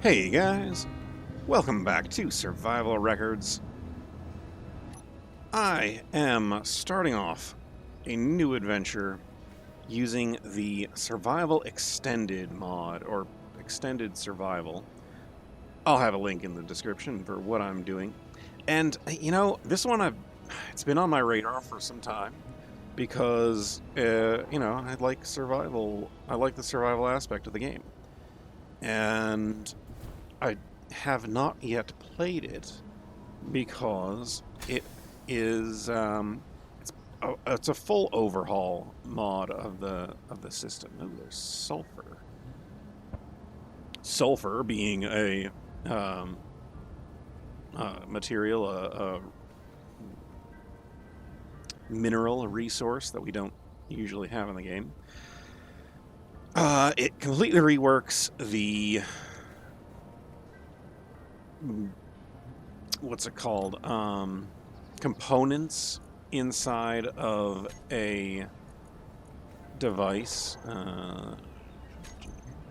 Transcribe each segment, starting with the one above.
Hey guys, welcome back to Survival Records. I am starting off a new adventure using the Survival Extended mod, or Extended Survival. I'll have a link in the description for what I'm doing. And this one it's been on my radar for some time because I like survival. I like the survival aspect of the game. And I have not yet played it because it is it's a full overhaul mod of the system. Oh, there's sulfur. Sulfur being a material, a mineral, a resource that we don't usually have in the game. It completely reworks the what's it called? Components inside of a device.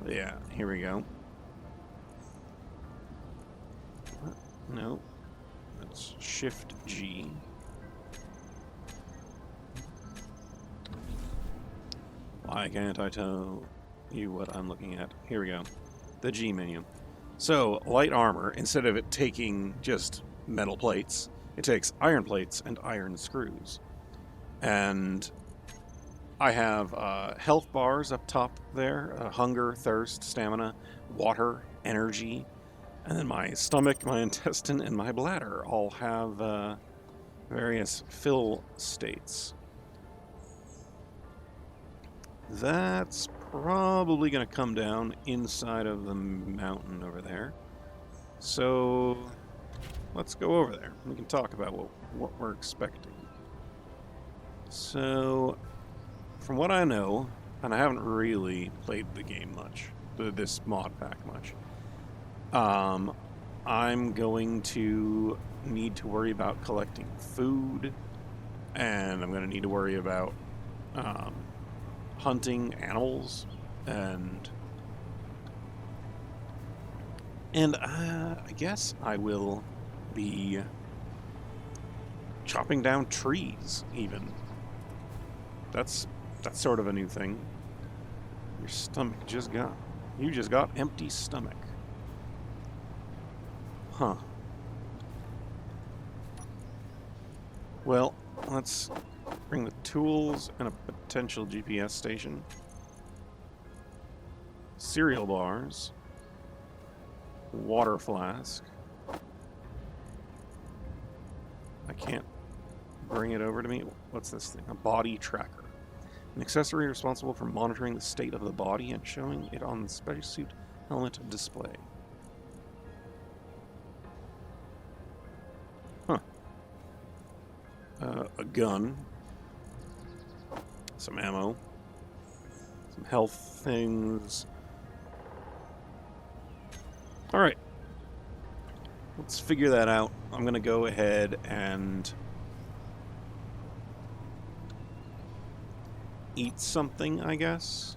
Yeah, here we go. No, that's Shift G. Why can't I tell you what I'm looking at? Here we go. The G menu. So, light armor, instead of it taking just metal plates, it takes iron plates and iron screws. And I have health bars up top there, hunger, thirst, stamina, water, energy, and then my stomach, my intestine, and my bladder all have various fill states. That's probably going to come down inside of the mountain over there. So let's go over there. We can talk about what we're expecting. So, from what I know, and I haven't really played the game much, this mod pack much, I'm going to need to worry about collecting food, and I'm going to need to worry about hunting animals, and I guess I will be chopping down trees, even. That's sort of a new thing. Your stomach you just got empty stomach. Huh. Well, let's bring the tools and a potential GPS station. Cereal bars. Water flask. I can't bring it over to me. What's this thing? A body tracker. An accessory responsible for monitoring the state of the body and showing it on the spacesuit helmet display. Huh. A gun. Some ammo. Some health things. Alright. Let's figure that out. I'm going to go ahead and eat something, I guess.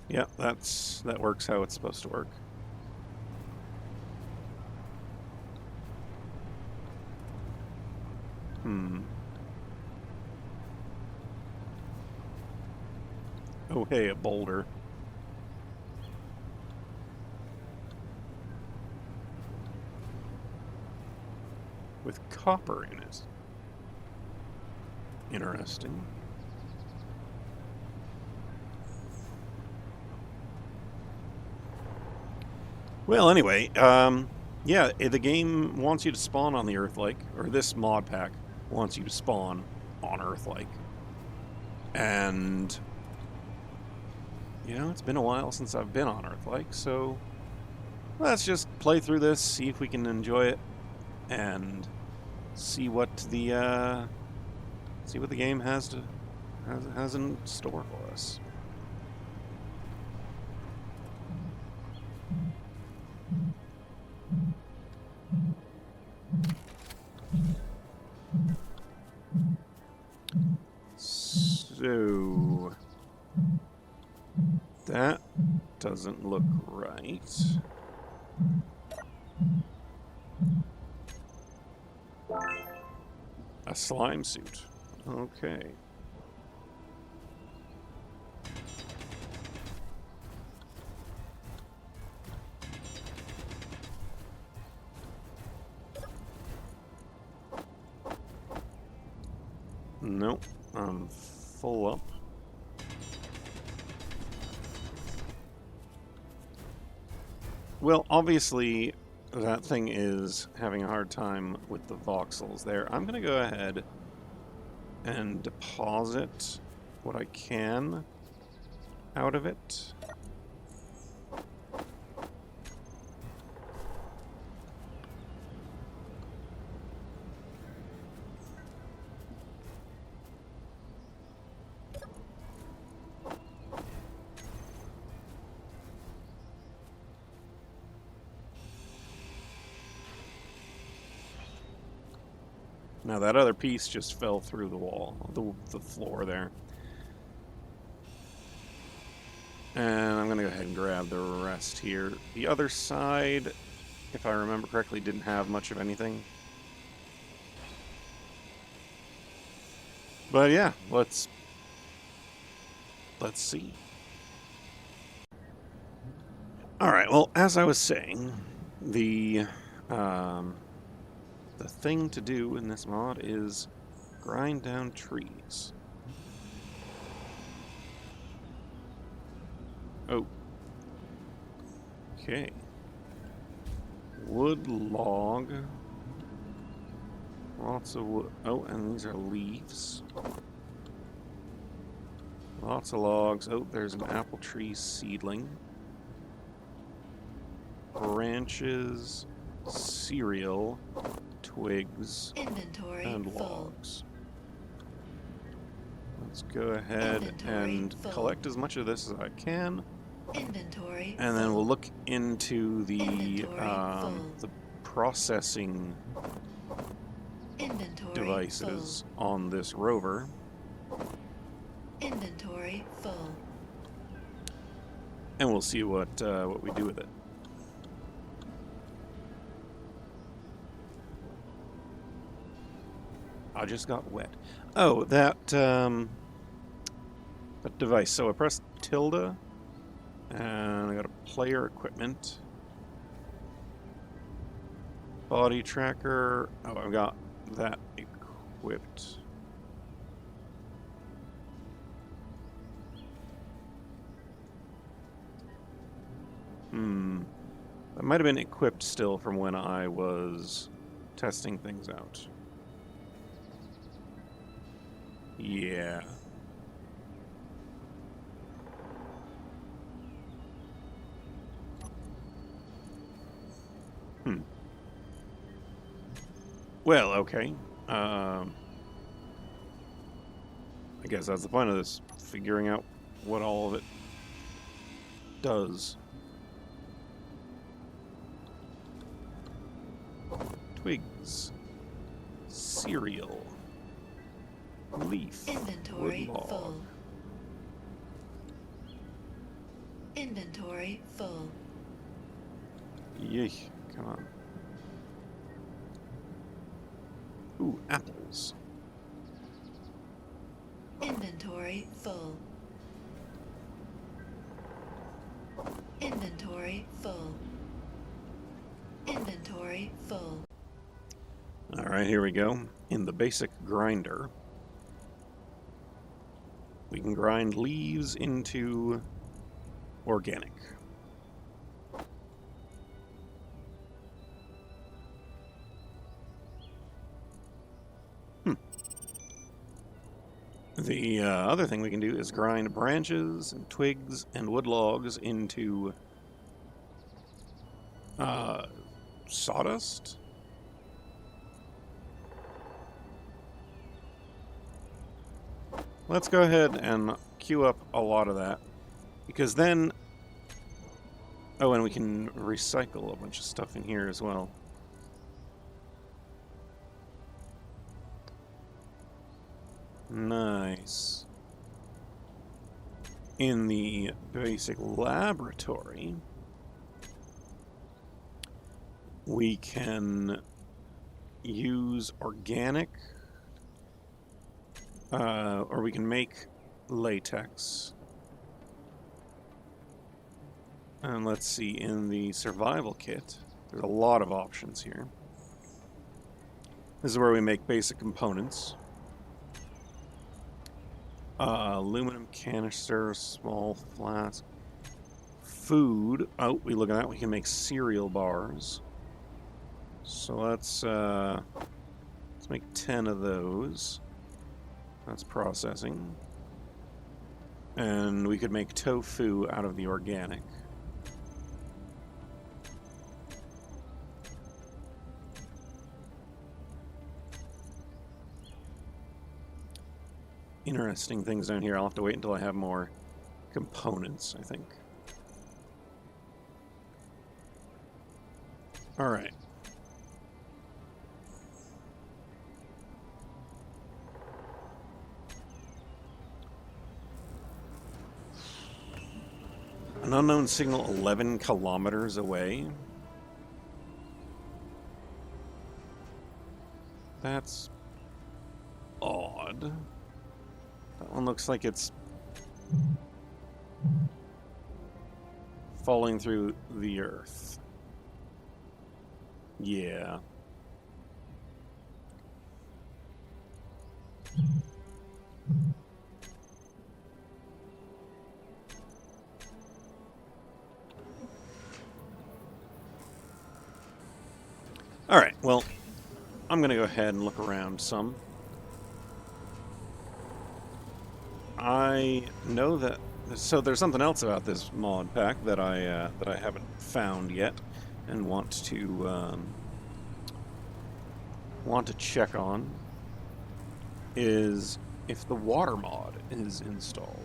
Yeah, that works how it's supposed to work. Oh, hey, a boulder. With copper in it. Interesting. Well, anyway, yeah, the game wants you to spawn on the Earth-like, or this mod pack wants you to spawn on Earth-like. And, it's been a while since I've been on Earth-like, so let's just play through this, see if we can enjoy it, and see what the game has in store for us. So that doesn't look right. slime suit. Okay. Nope, I'm full up. Well, obviously, that thing is having a hard time with the voxels there. I'm going to go ahead and deposit what I can out of it. Now that other piece just fell through the wall, the floor there. And I'm going to go ahead and grab the rest here. The other side, if I remember correctly, didn't have much of anything. But yeah, let's see. All right, well, as I was saying, the thing to do in this mod is grind down trees. Oh. Okay. Wood log. Lots of wood. Oh, and these are leaves. Lots of logs. Oh, there's an apple tree seedling. Branches, cereal, twigs, Inventory and full. logs. Let's go ahead Inventory and full. collect as much of this as I can. Inventory And then full. we'll look into the Inventory processing Inventory devices on this rover. full. Inventory full. And we'll see what we do with it. I just got wet. Oh, that device. So I pressed tilde, and I got a player equipment, body tracker. Oh, I've got that equipped. That might have been equipped still from when I was testing things out. Yeah. Well, okay. I guess that's the point of this, figuring out what all of it does. Twigs. Cereal. Leaf. Inventory Wood log. full. Inventory full. Yeesh, come on. Ooh, apples. Inventory full. Inventory full. Inventory full. All right, here we go. In the basic grinder, we can grind leaves into organic. The other thing we can do is grind branches and twigs and wood logs into sawdust. Let's go ahead and queue up a lot of that, because then... Oh, and we can recycle a bunch of stuff in here as well. Nice. In the basic laboratory, we can use organic Or we can make latex. And let's see, in the survival kit, there's a lot of options here. This is where we make basic components. Aluminum canister, small flask. Food. Oh, we look at that. We can make cereal bars. So let's make 10 of those. That's processing. And we could make tofu out of the organic. Interesting things down here. I'll have to wait until I have more components, I think. All right. An unknown signal 11 kilometers away. That's odd. That one looks like it's falling through the earth. Yeah. All right, well, I'm going to go ahead and look around some. I know that... So there's something else about this mod pack that I haven't found yet and want to check on, is if the water mod is installed.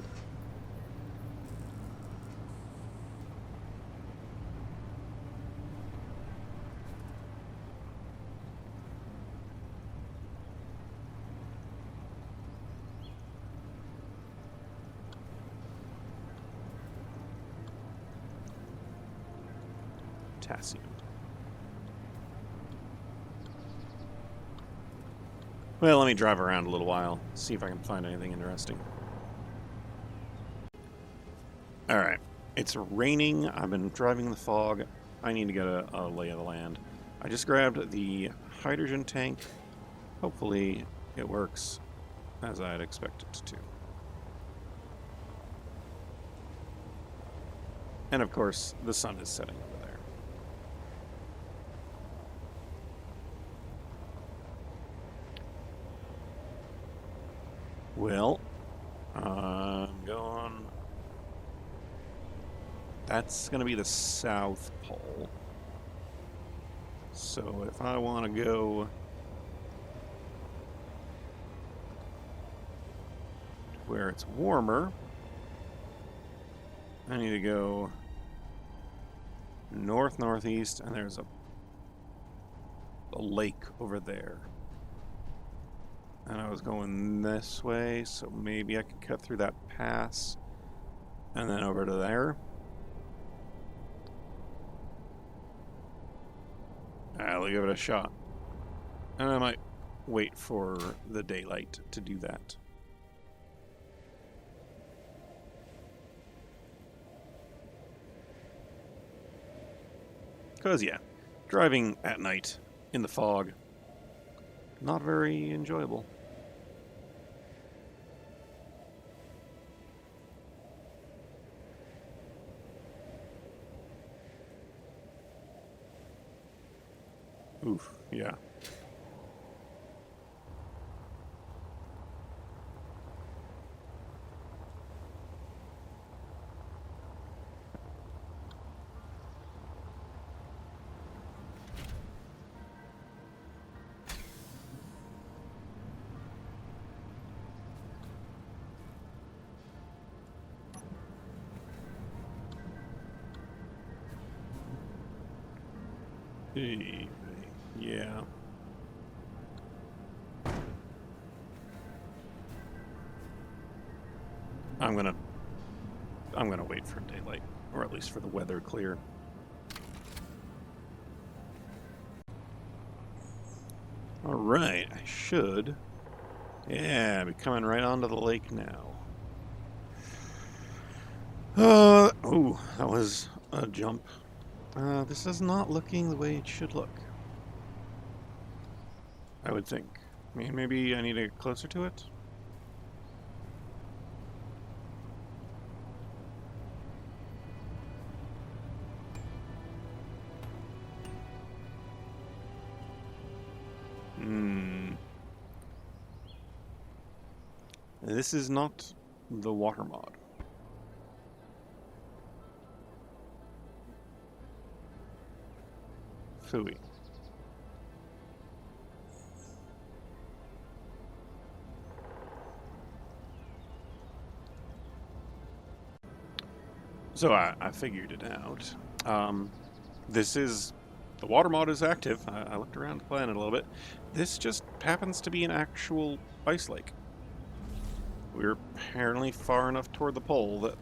Potassium. Well, let me drive around a little while, see if I can find anything interesting. Alright, it's raining, I've been driving in the fog, I need to get a lay of the land. I just grabbed the hydrogen tank, hopefully it works as I'd expect it to. And of course, the sun is setting over there. Well, I'm going... That's going to be the South Pole. So if I want to go where it's warmer, I need to go north-northeast, and there's a lake over there. And I was going this way, so maybe I could cut through that pass and then over to there. I'll give it a shot. And I might wait for the daylight to do that. Because, yeah, driving at night in the fog, not very enjoyable. Oof, yeah. Hey, yeah. I'm gonna wait for daylight, or at least for the weather clear. All right, I should Yeah, we're coming right onto the lake now. Oh, that was a jump. This is not looking the way it should look. I would think. I mean, maybe I need to get closer to it? This is not the water mod. Phooey. So I figured it out. This is... The water mod is active. I looked around the planet a little bit. This just happens to be an actual ice lake. We're apparently far enough toward the pole that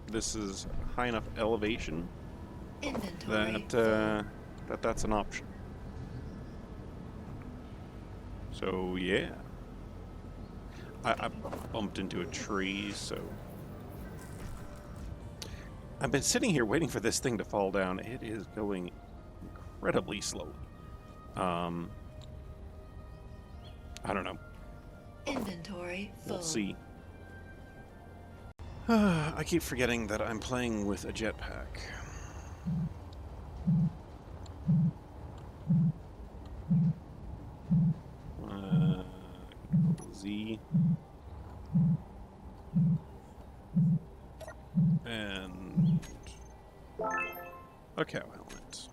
this is high enough elevation Inventory that's an option. So yeah, I bumped into a tree, so I've been sitting here waiting for this thing to fall down. It is going incredibly slowly. I don't know. Inventory full. We'll see. I keep forgetting that I'm playing with a jetpack. Z. And a cow helmet.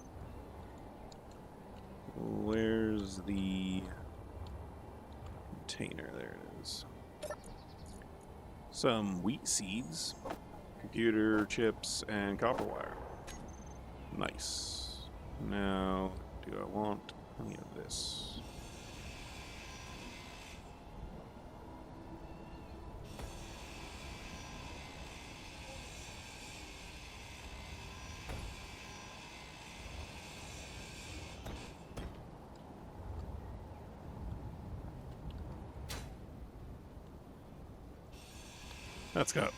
Where's the container? There it is. Some wheat seeds, computer chips, and copper wire. Nice. Now, do I want any of this? That's got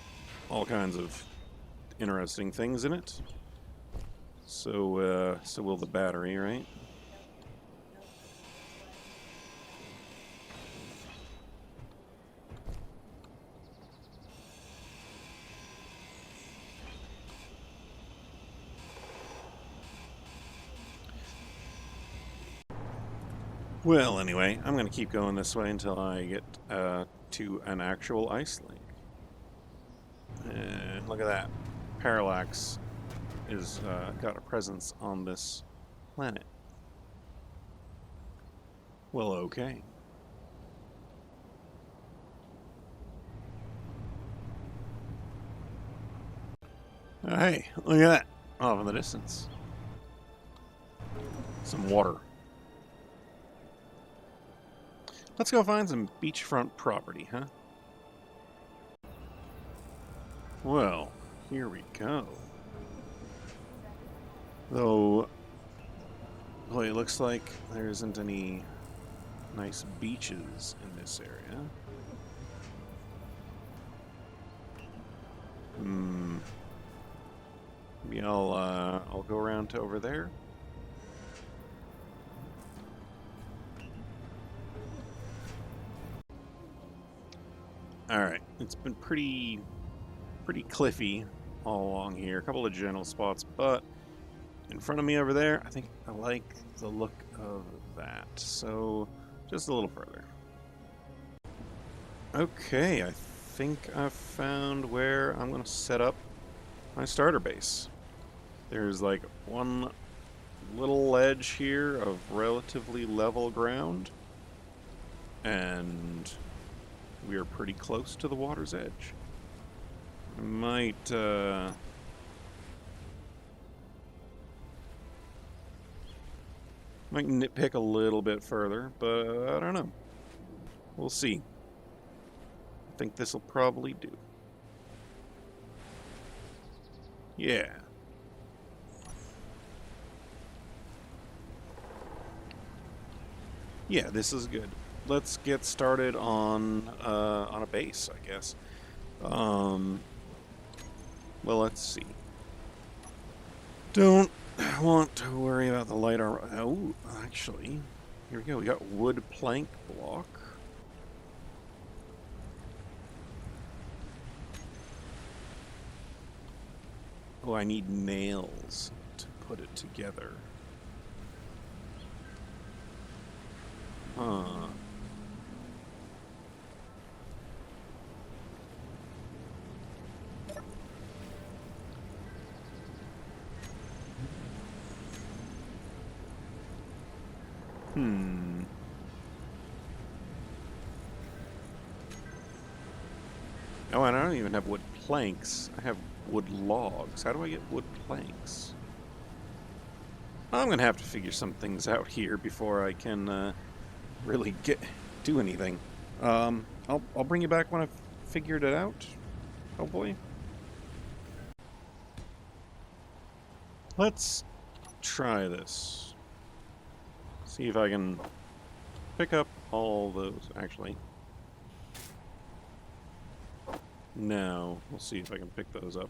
all kinds of interesting things in it. So will the battery, right? Well, anyway, I'm going to keep going this way until I get to an actual ice lake. And look at that. Parallax is got a presence on this planet. Well, okay. Hey, look at that. Off in the distance. Some water. Let's go find some beachfront property, huh? Well, here we go. Though, boy, it looks like there isn't any nice beaches in this area. Maybe I'll go around to over there. All right, it's been pretty cliffy all along here. A couple of general spots, but in front of me over there, I think I like the look of that. So just a little further. Okay, I think I've found where I'm going to set up my starter base. There's like one little ledge here of relatively level ground, and we are pretty close to the water's edge. I might nitpick a little bit further, but I don't know. We'll see. I think this will probably do. Yeah. Yeah, this is good. let's get started on a base, I guess. Well, let's see. Don't want to worry about the light armor. Oh, actually, here we go. We got wood plank block. Oh, I need nails to put it together. Huh. Oh, and I don't even have wood planks. I have wood logs. How do I get wood planks? I'm gonna have to figure some things out here before I can really do anything. I'll bring you back when I've figured it out. Hopefully. Let's try this. See if I can pick up all those. Actually, no. We'll see if I can pick those up.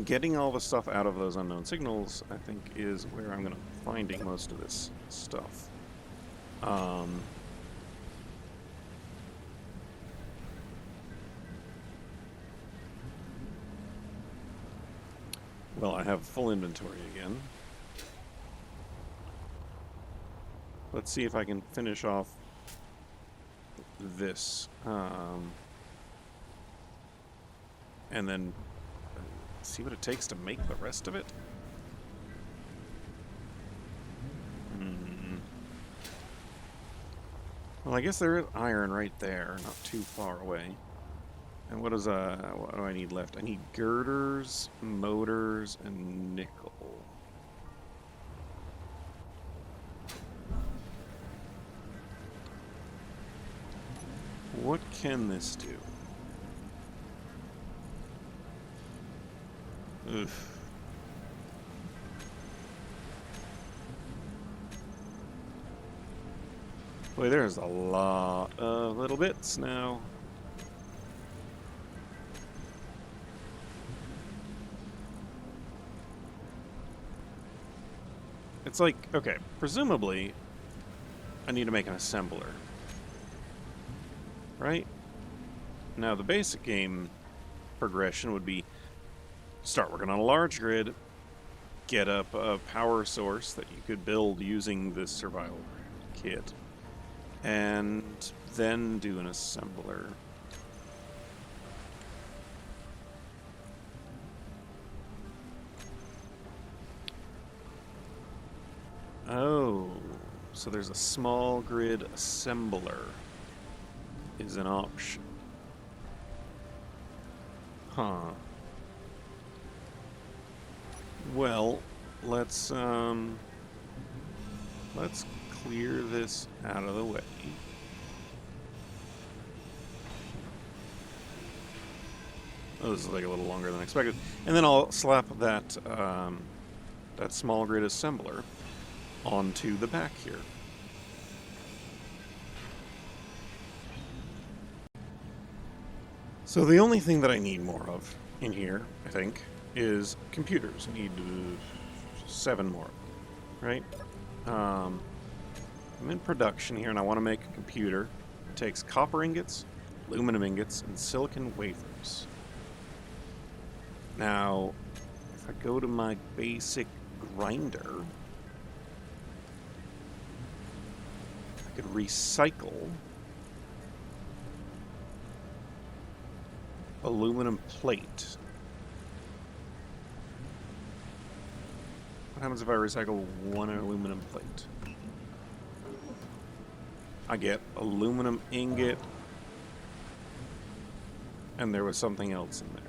Getting all the stuff out of those unknown signals, I think, is where I'm going to finding most of this stuff. Well, I have full inventory again. Let's see if I can finish off this. And then see what it takes to make the rest of it. Well, I guess there is iron right there, not too far away. And what do I need left? I need girders, motors, and nickel. What can this do? Oof. Boy, there's a lot of little bits now. It's like, okay, presumably, I need to make an assembler. Right? Now, the basic game progression would be start working on a large grid, get up a power source that you could build using this survival kit, and then do an assembler. Oh, so there's a small grid assembler is an option. Huh. Well, let's clear this out of the way. Oh, this is like a little longer than expected. And then I'll slap that that small grid assembler onto the back here. So the only thing that I need more of in here, I think, is computers. I need 7 more, right? I'm in production here, and I want to make a computer. It takes copper ingots, aluminum ingots, and silicon wafers. Now, if I go to my basic grinder, I could recycle aluminum plate. What happens if I recycle 1 aluminum plate? I get aluminum ingot, and there was something else in there.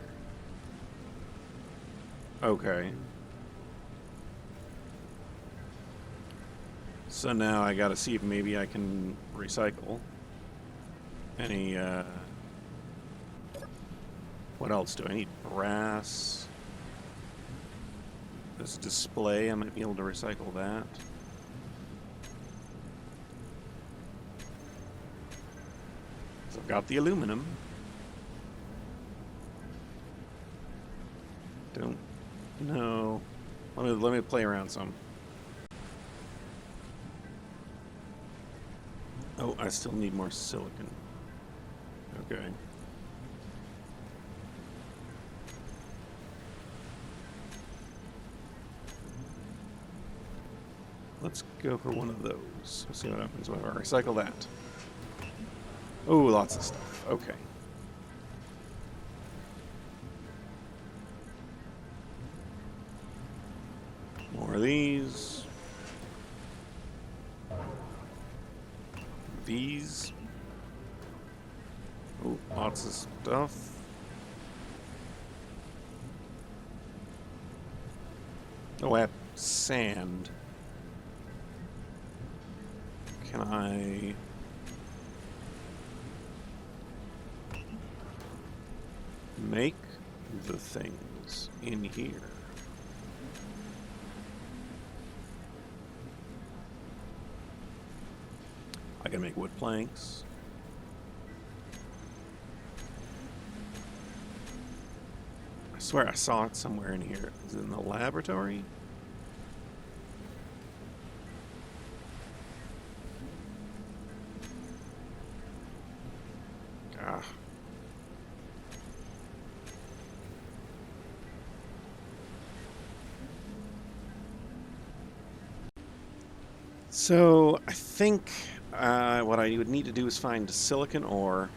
Okay. So now I gotta see if maybe I can recycle any, what else do I need? Brass. This display, I might be able to recycle that. So I've got the aluminum. Don't know. Let me play around some. Oh, I still need more silicon. Okay. Let's go for one of those. Let's see what happens when I recycle that. Oh, lots of stuff. Okay. More of these. These. Oh, lots of stuff. Oh, I have sand. Can I... make the things in here? I can make wood planks. I swear I saw it somewhere in here. Is it in the laboratory? Ah. So I think what I would need to do is find silicon ore.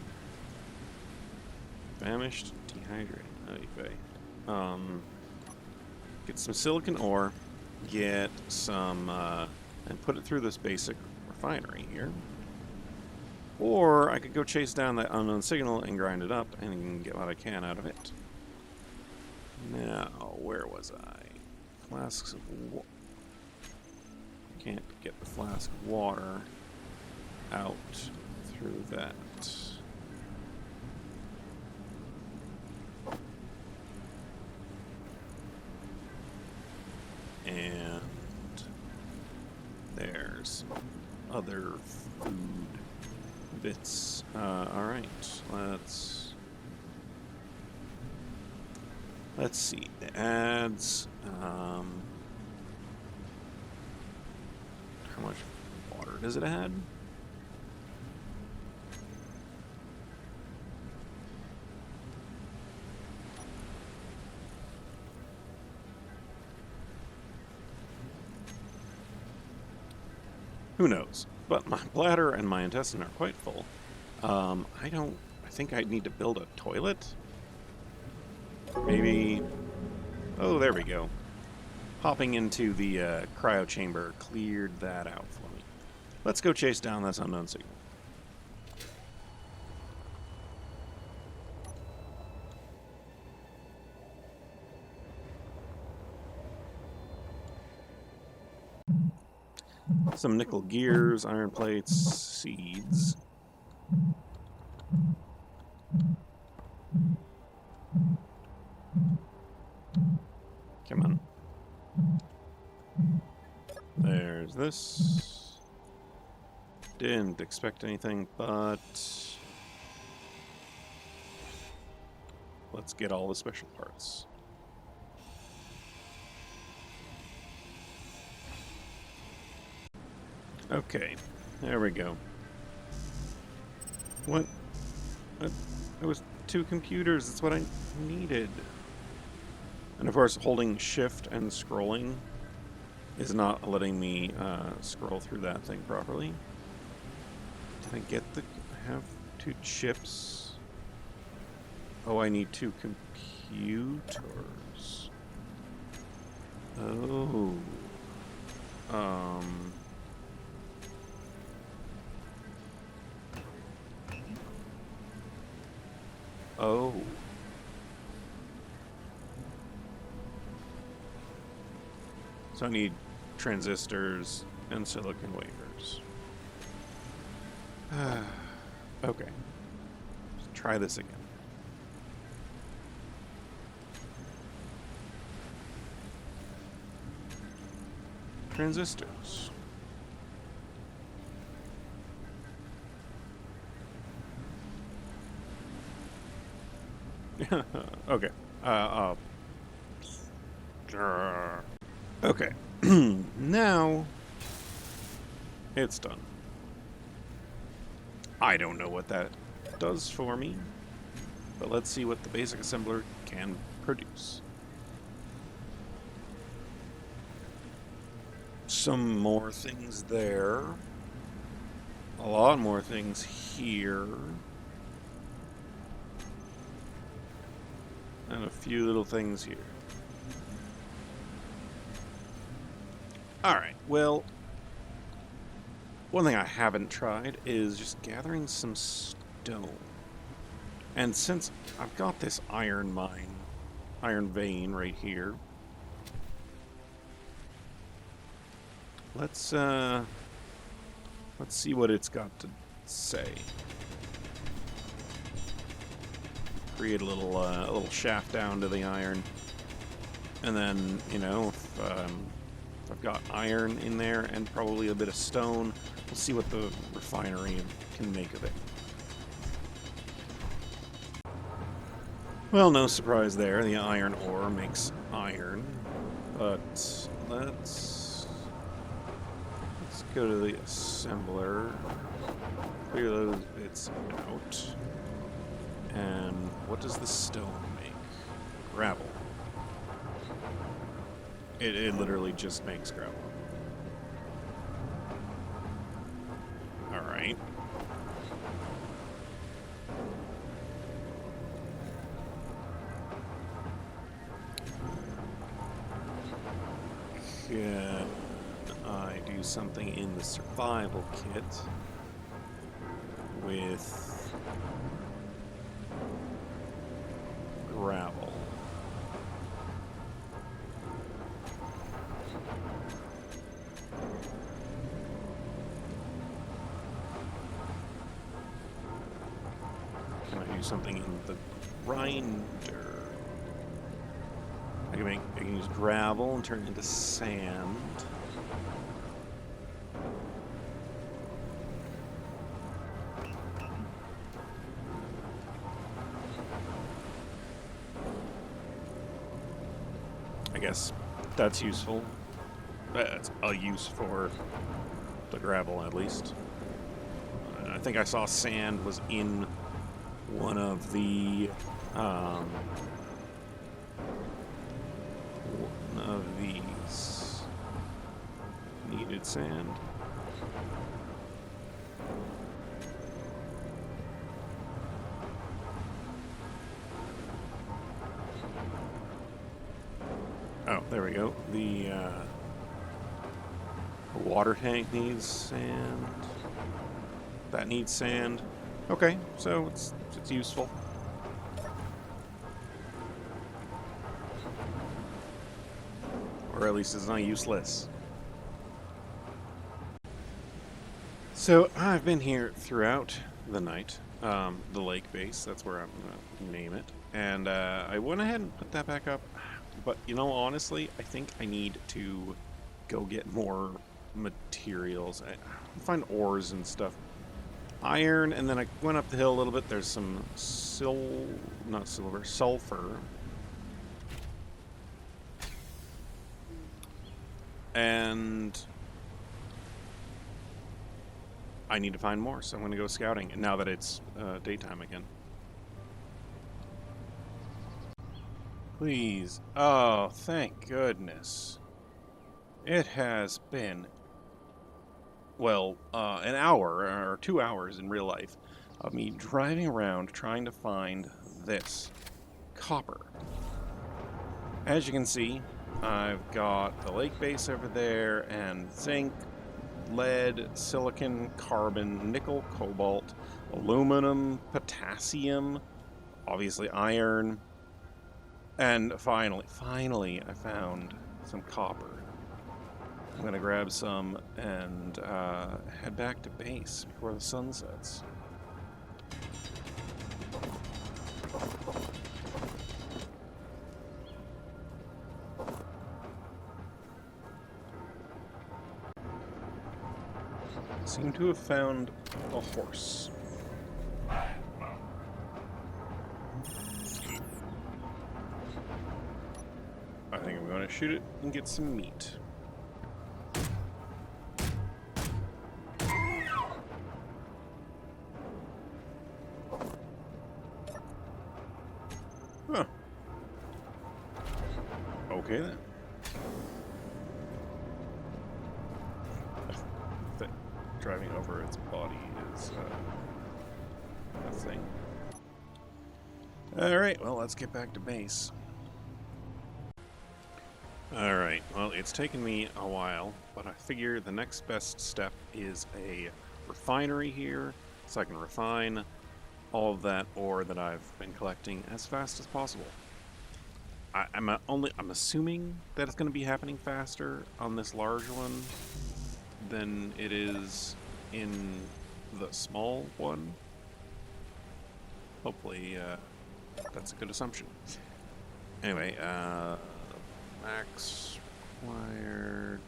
Famished, dehydrated. Get some silicon ore, get some, and put it through this basic refinery here. Or I could go chase down that unknown signal and grind it up and get what I can out of it. Now, where was I? Flasks of water. Can't get the flask of water out through that. And there's other food bits. Alright, let's see. The ads, how much water does it add? Who knows? But my bladder and my intestine are quite full. I think I need to build a toilet? Maybe... Oh, there we go. Popping into the cryo chamber cleared that out for me. Let's go chase down this unknown signal. Some nickel gears, iron plates, seeds. Come on. There's this. Didn't expect anything, but let's get all the special parts. Okay, there we go. What? It was 2 computers, that's what I needed. And of course, holding shift and scrolling is not letting me scroll through that thing properly. Did I get I have 2 chips? Oh, I need 2 computers. Oh. Oh. So I need transistors and silicon wafers. Okay. Let's try this again. transistors. Okay. Okay. Now it's done. I don't know what that does for me, but let's see what the basic assembler can produce. Some more things there. A lot more things here. And a few little things here. Alright, well, one thing I haven't tried is just gathering some stone. And since I've got this iron mine, iron vein right here, let's see what it's got to say. Create a little shaft down to the iron, and then, you know, if I've got iron in there and probably a bit of stone, we'll see what the refinery can make of it. Well, no surprise there. The iron ore makes iron, but let's go to the assembler, clear those bits out. And what does the stone make? Gravel. It literally just makes gravel. Alright. Can I do something in the survival kit with gravel? Can I do something in the grinder? I can use gravel and turn it into sand. I guess that's useful. That's a use for the gravel, at least. I think I saw sand was in one of the these. Needed sand. Oh, there we go. The water tank needs sand. That needs sand. Okay, so it's useful. Or at least it's not useless. So I've been here throughout the night. The lake base, that's where I'm gonna name it. And I went ahead and put that back up. But, you know, honestly, I think I need to go get more materials. I find ores and stuff. Iron, and then I went up the hill a little bit. There's some sulfur. And I need to find more, so I'm going to go scouting, and now that it's daytime again. Please. Oh, thank goodness. It has been, well, an hour or 2 hours in real life of me driving around trying to find this copper. As you can see, I've got the lake base over there and zinc, lead, silicon, carbon, nickel, cobalt, aluminum, potassium, obviously iron, and finally I found some copper. I'm going to grab some and head back to base before the sun sets. Seem to have found a horse. I think I'm going to shoot it and get some meat. Huh. Okay then. That driving over its body is a thing. Alright, well, let's get back to base. Alright, well, it's taken me a while, but I figure the next best step is a refinery here, so I can refine all of that ore that I've been collecting as fast as possible. I'm assuming that it's going to be happening faster on this large one than it is in the small one. Hopefully, that's a good assumption. Anyway, max required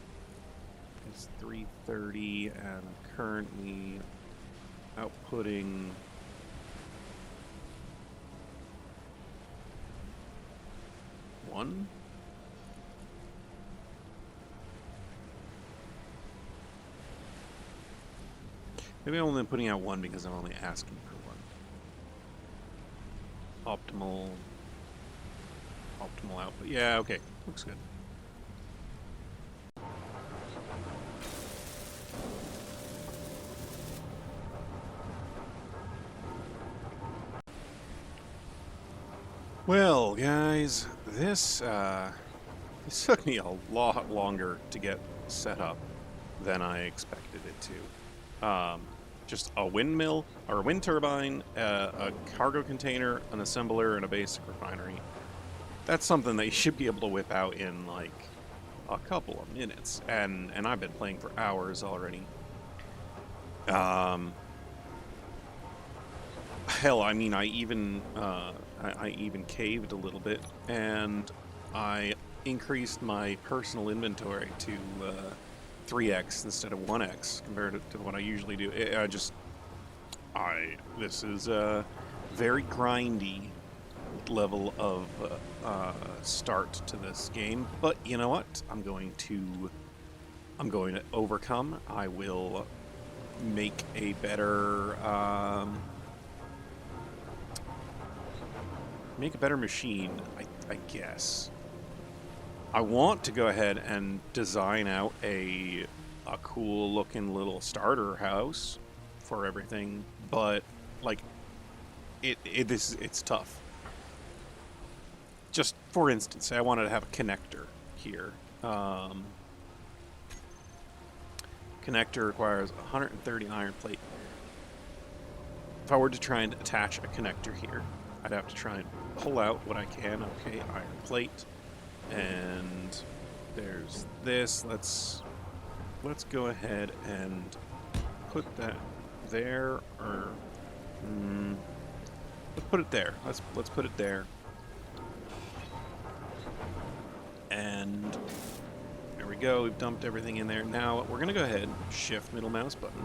is 330, and I'm currently outputting one. Maybe I'm only putting out one because I'm only asking for one. Optimal output. Yeah, okay. Looks good. Well, guys, this took me a lot longer to get set up than I expected it to. Just a windmill, or a wind turbine, a cargo container, an assembler, and a basic refinery. That's something that you should be able to whip out in, like, a couple of minutes. And I've been playing for hours already. Hell, I mean, I even caved a little bit, and I increased my personal inventory to 3x instead of 1x compared to what I usually do. This is a very grindy level of start to this game, but you know what? I'm going to overcome. I will make a better machine, I guess. I want to go ahead and design out a cool looking little starter house for everything, but like it's tough. Just for instance, I wanted to have a connector here. Connector requires 130 iron plate. If I were to try and attach a connector here, I'd have to try and pull out what I can. Okay, iron plate. And there's this. Let's go ahead and put that there, or let's put it there. Let's put it there. And there we go. We've dumped everything in there. Now we're gonna go ahead and shift middle mouse button.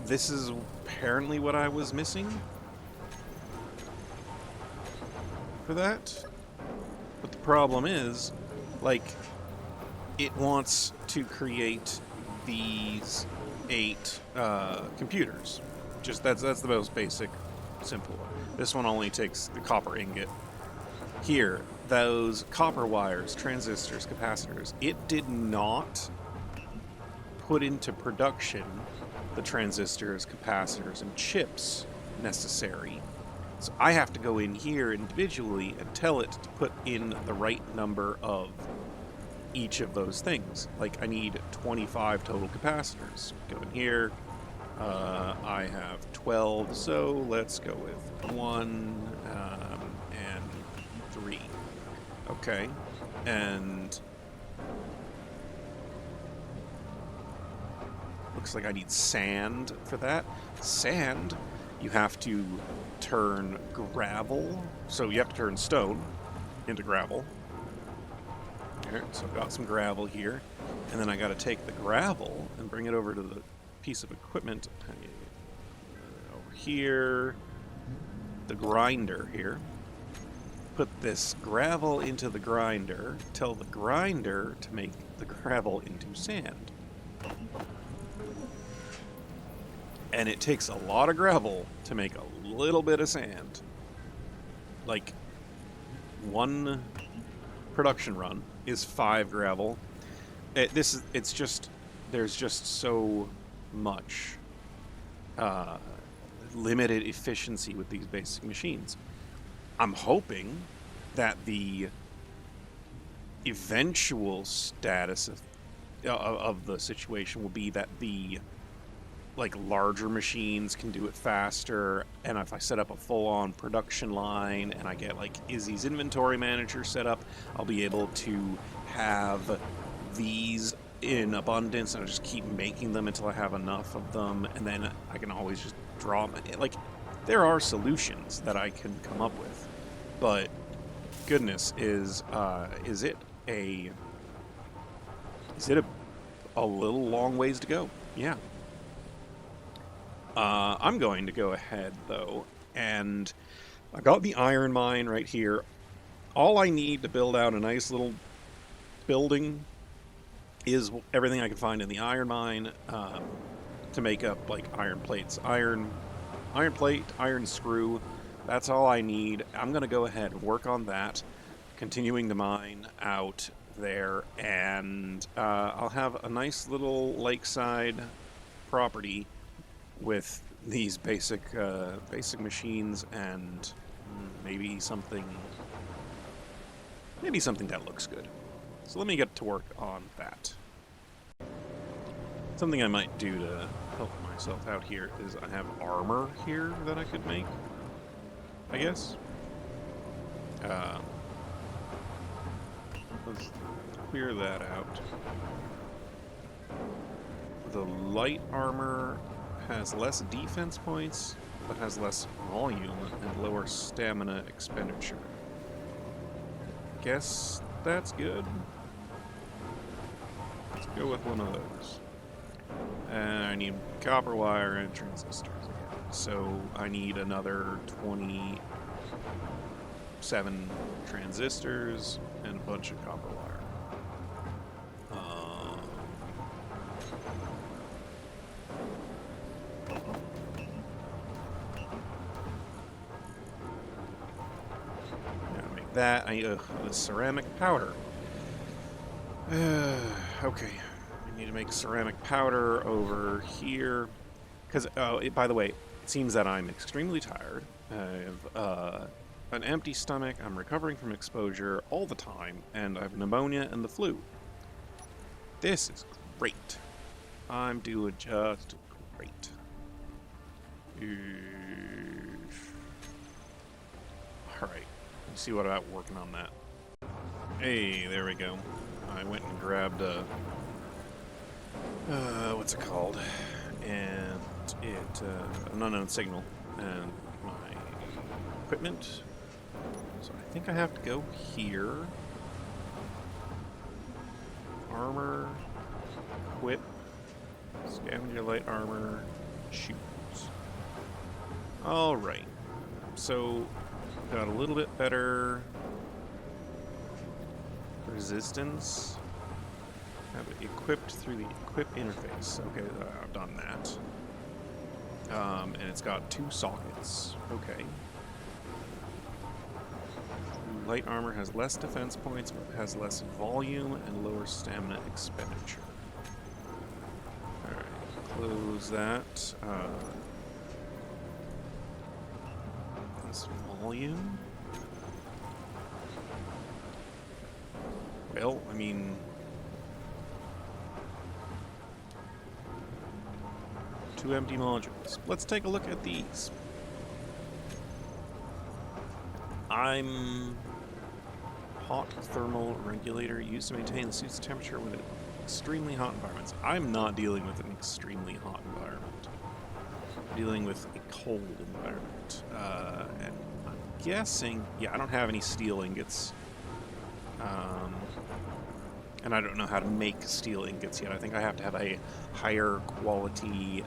This is apparently what I was missing for that. But the problem is, like, it wants to create these 8 computers. Just that's the most basic, simple one. This one only takes the copper ingot. Here, those copper wires, transistors, capacitors, it did not put into production the transistors, capacitors, and chips necessary. So I have to go in here individually and tell it to put in the right number of each of those things. Like, I need 25 total capacitors. Go in here. I have 12, so let's go with 1 and 3. Okay. And looks like I need sand for that. Sand, you have to turn gravel. So you have to turn stone into gravel. there. So I've got some gravel here. And then I got to take the gravel and bring it over to the piece of equipment over here. The grinder here. Put this gravel into the grinder. Tell the grinder to make the gravel into sand. And it takes a lot of gravel to make a little bit of sand. Like, one production run is 5 gravel. There's just so much limited efficiency with these basic machines. I'm hoping that the eventual status of the situation will be that the larger machines can do it faster, and if I set up a full-on production line and I get Izzy's inventory manager set up, I'll be able to have these in abundance and I'll just keep making them until I have enough of them, and then I can always just draw them. There are solutions that I can come up with, but goodness, is it a little long ways to go? Yeah. I'm going to go ahead, though, and I got the iron mine right here. All I need to build out a nice little building is everything I can find in the iron mine to make up, iron plates. Iron plate, iron screw, that's all I need. I'm going to go ahead and work on that, continuing to mine out there, and I'll have a nice little lakeside property with these basic machines, and maybe something that looks good. So let me get to work on that. Something I might do to help myself out here is I have armor here that I could make, I guess. Let's clear that out. The light armor has less defense points, but has less volume and lower stamina expenditure. Guess that's good. Let's go with one of those. And I need copper wire and transistors again. So I need another 27 transistors and a bunch of copper wire. That I need the ceramic powder. Okay, I need to make ceramic powder over here. Because, by the way, it seems that I'm extremely tired. I have an empty stomach. I'm recovering from exposure all the time, and I have pneumonia and the flu. This is great. I'm doing just great. All right. Let's see what about working on that. Hey, there we go. I went and grabbed a what's it called? And an unknown signal and my equipment. So I think I have to go here. Armor, equip, scavenger light armor, shoes. All right. So got a little bit better resistance. Have it equipped through the equip interface. Okay, I've done that. And it's got 2 sockets. Okay. Light armor has less defense points, but has less volume and lower stamina expenditure. Alright, close that. Less volume. Well, I mean, two empty modules. Let's take a look at these. I'm hot thermal regulator used to maintain the suit's temperature when in extremely hot environments. I'm not dealing with an extremely hot environment. I'm dealing with a cold environment. And I'm guessing, yeah, I don't have any steel ingots. And I don't know how to make steel ingots yet. I think I have to have a higher quality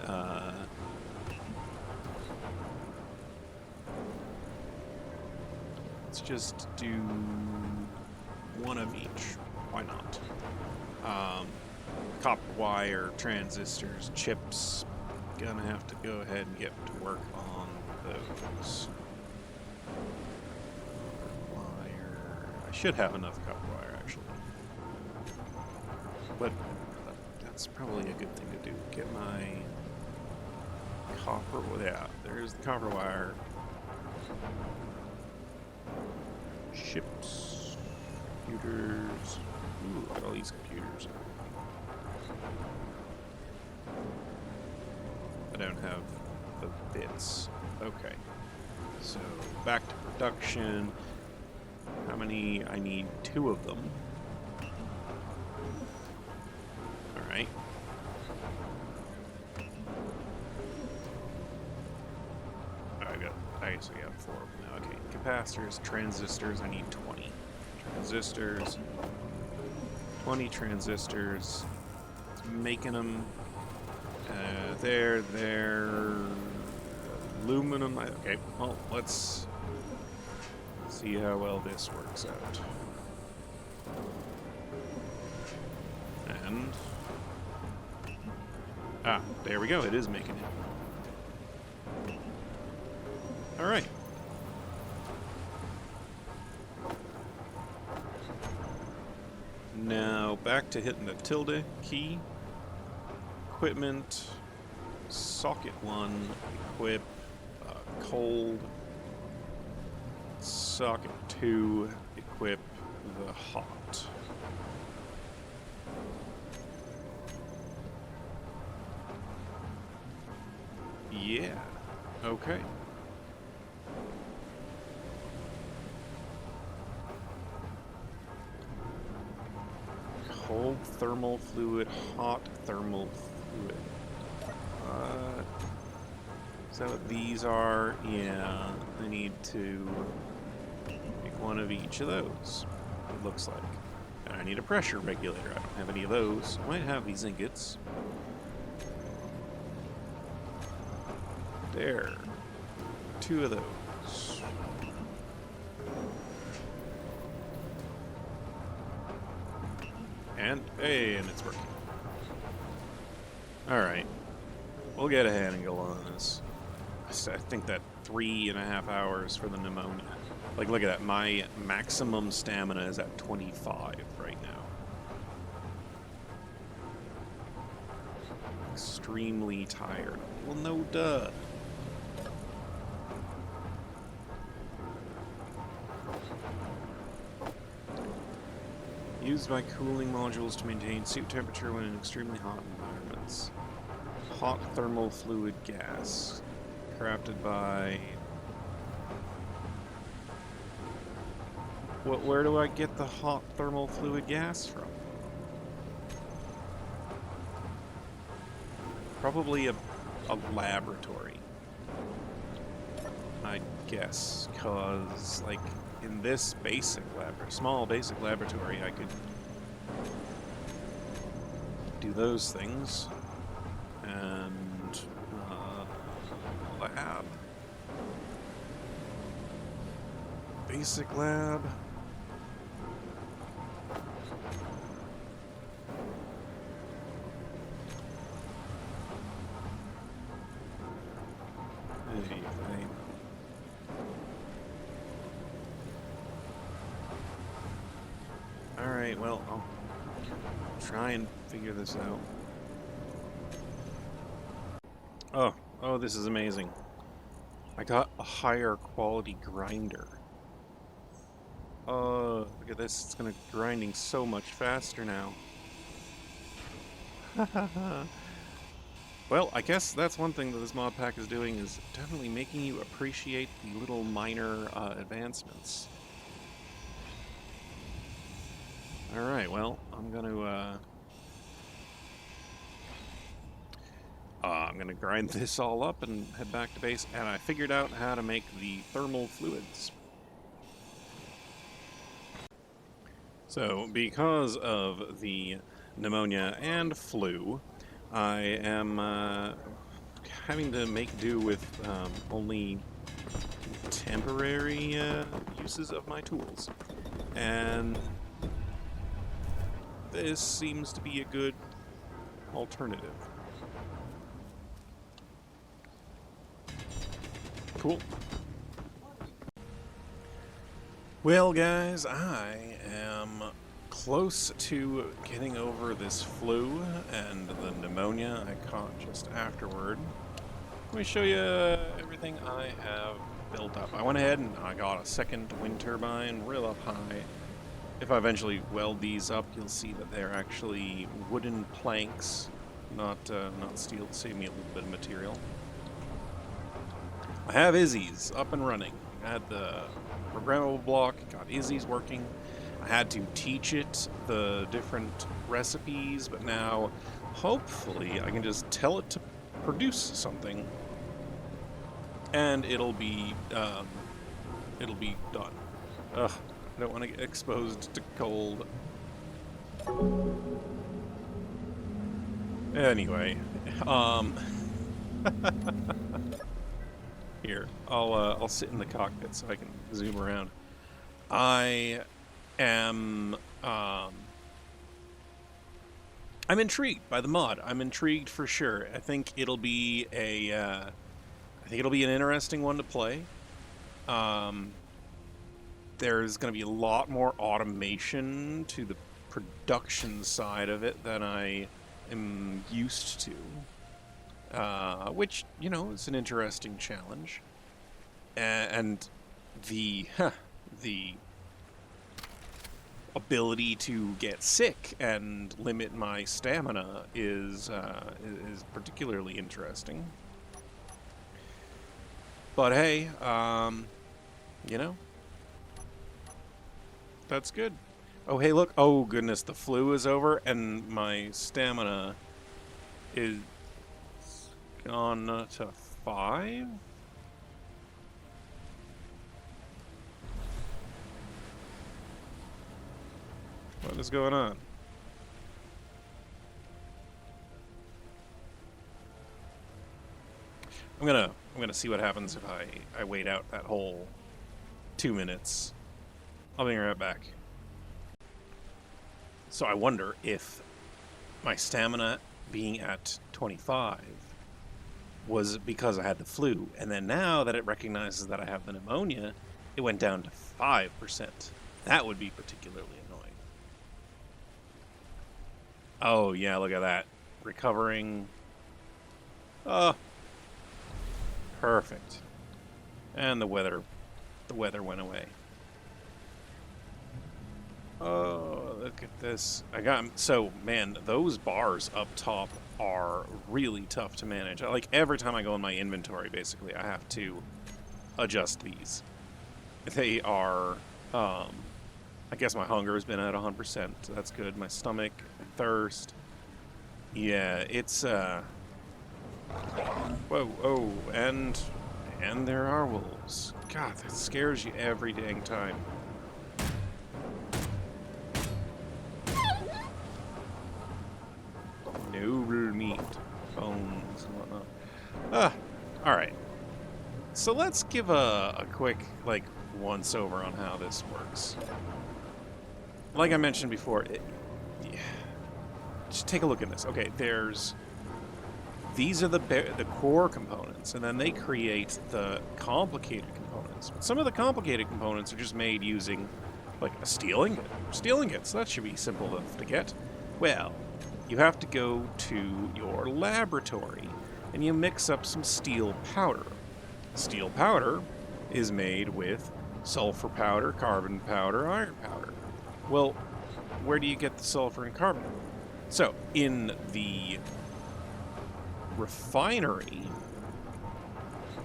let's just do one of each. Why not? Copper wire, transistors, chips. Gonna have to go ahead and get to work on those. Wire. I should have enough copper wire, actually. But that's probably a good thing to do. Get my copper. Well, yeah, there's the copper wire. Ships. Computers. Ooh, look at all these computers. I don't have the bits. Okay. So, back to production. How many? I need 2 of them. Alright. I guess I got 4 of them now. Okay, capacitors, transistors, I need 20. Transistors. 20 transistors. Making them. They're aluminum. Okay, well, let's see how well this works out. And there we go. It is making it. All right. Now back to hitting the tilde key. Equipment. Socket 1. Equip. Cold. Socket 2. Equip the hot. Yeah. Okay. Cold thermal fluid, hot thermal fluid. Is that what these are? Yeah, I need to make one of each of those, it looks like. And I need a pressure regulator. I don't have any of those. I might have these ingots. There. 2 of those. And, hey, and it's working. Alright. We'll get ahead and go on this. I think that 3.5 hours for the pneumonia. Like, look at that. My maximum stamina is at 25 right now. Extremely tired. Well, no duh. Used by cooling modules to maintain suit temperature when in extremely hot environments. Hot thermal fluid gas. Crafted by... Where do I get the hot thermal fluid gas from? Probably a laboratory. I guess, cause like in this basic small basic laboratory, I could do those things. And lab. Basic lab. Alright, well, I'll try and figure this out. Oh, this is amazing. I got a higher quality grinder. Oh, look at this. It's gonna grinding so much faster now. Well, I guess that's one thing that this mod pack is doing, is definitely making you appreciate the little minor advancements. Alright, well, I'm gonna grind this all up and head back to base, and I figured out how to make the thermal fluids. So, because of the pneumonia and flu, I am having to make do with only temporary uses of my tools. And this seems to be a good alternative. Cool. Well, guys, I am close to getting over this flu and the pneumonia I caught just afterward. Let me show you everything I have built up. I went ahead and I got a second wind turbine real up high. If I eventually weld these up, you'll see that they're actually wooden planks, not steel, to save me a little bit of material. I have Izzy's up and running. I had the programmable block, got Izzy's working. I had to teach it the different recipes, but now hopefully I can just tell it to produce something, and it'll be done. Ugh, I don't want to get exposed to cold. Anyway, here, I'll sit in the cockpit so I can zoom around. I am I'm intrigued by the mod. I'm intrigued for sure. I think it'll be an interesting one to play. There's going to be a lot more automation to the production side of it than I am used to, which, you know, is an interesting challenge. And the ability to get sick and limit my stamina is particularly interesting. But hey, you know, that's good. Oh, hey, look. Oh, goodness, the flu is over, and my stamina is gone to 5? What is going on? I'm gonna see what happens if I wait out that whole 2 minutes. I'll be right back. So I wonder if my stamina being at 25 was because I had the flu, and then now that it recognizes that I have the pneumonia, it went down to 5%. That would be particularly annoying. Oh yeah, look at that. Recovering. Oh, perfect. And the weather went away. Oh, look at this. So, man, those bars up top are really tough to manage. Like, every time I go in my inventory, basically, I have to adjust these. They are, I guess my hunger has been at 100%. So that's good. My stomach, my thirst. Yeah, it's, whoa, oh, and there are wolves. God, that scares you every dang time. Noble meat, bones, and whatnot. Alright. So let's give a quick, like, once-over on how this works. Like I mentioned before, just take a look at this. Okay, these are the core components, and then they create the complicated components. But some of the complicated components are just made using, like, a steel ingot. Steel ingots, that should be simple enough to get. Well, you have to go to your laboratory, and you mix up some steel powder. Steel powder is made with sulfur powder, carbon powder, iron powder. Well, where do you get the sulfur and carbon? So, in the refinery,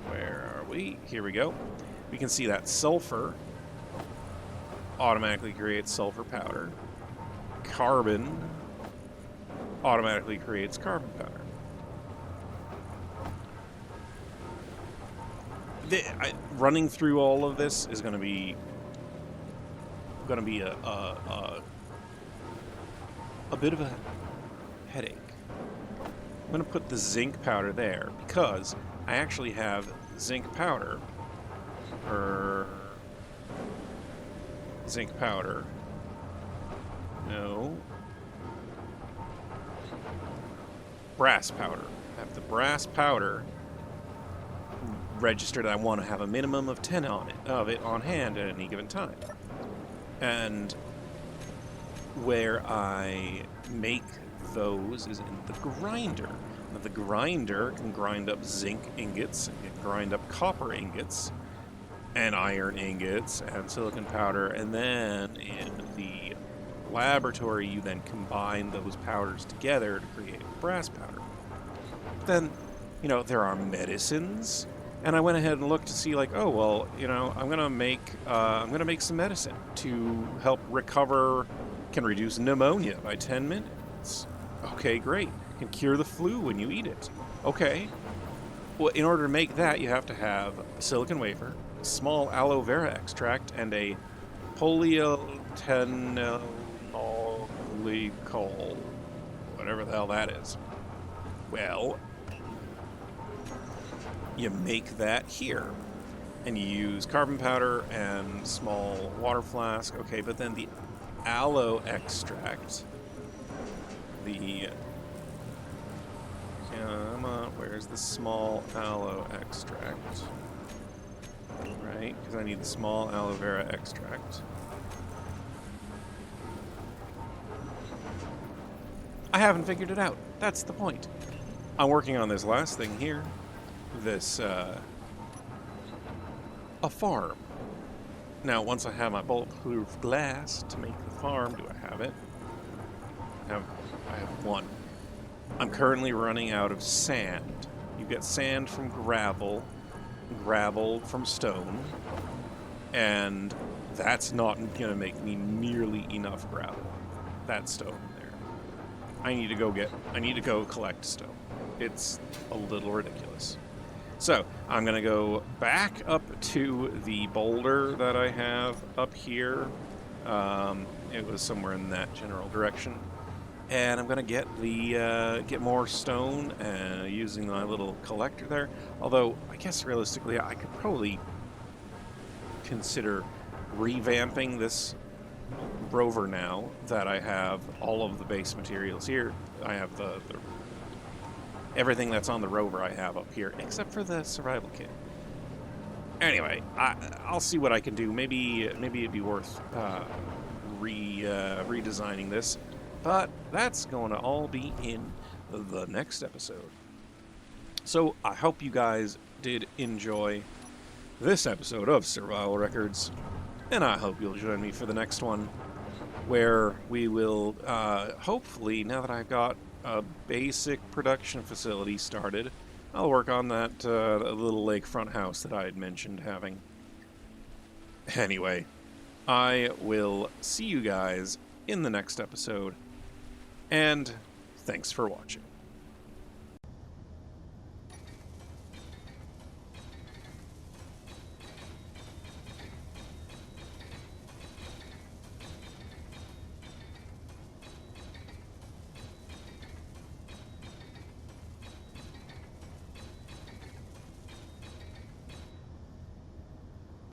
where are we? Here we go. We can see that sulfur automatically creates sulfur powder. Carbon automatically creates carbon powder. Running through all of this is going to be a a bit of a headache. I'm going to put the zinc powder there because I actually have zinc powder. Zinc powder. No. Brass powder. I have the brass powder registered. I want to have a minimum of 10 of it on hand at any given time. And where I make those is in the grinder. Now, the grinder can grind up zinc ingots, it can grind up copper ingots, and iron ingots, and silicon powder, and then in the laboratory you then combine those powders together to create brass powder. Then, there are medicines, and I went ahead and looked to see, like, oh well, I'm gonna make some medicine to help recover, can reduce pneumonia by 10 minutes. Okay, great. Can cure the flu when you eat it. Okay. Well, in order to make that, you have to have a silicon wafer, a small aloe vera extract, and a polyethylglycol, whatever the hell that is. Well, you make that here, and you use carbon powder and small water flask. Okay, but then the aloe extract, where's the small aloe extract? Right, because I need the small aloe vera extract. I haven't figured it out. That's the point. I'm working on this last thing here. This, a farm. Now, once I have my bulletproof glass to make the farm, do I have it? I have one. I'm currently running out of sand. You get sand from gravel from stone, and that's not going to make me nearly enough gravel. That stone there. I need to go collect stone. It's a little ridiculous. So, I'm going to go back up to the boulder that I have up here. It was somewhere in that general direction. And I'm going to get more stone using my little collector there. Although, I guess realistically, I could probably consider revamping this rover now that I have all of the base materials here. I have the everything that's on the rover I have up here, except for the survival kit. Anyway, I'll see what I can do. Maybe it'd be worth redesigning this. But that's going to all be in the next episode. So I hope you guys did enjoy this episode of Survival Records. And I hope you'll join me for the next one, where we will, hopefully, now that I've got a basic production facility started, I'll work on that little lakefront house that I had mentioned having. Anyway, I will see you guys in the next episode. And thanks for watching.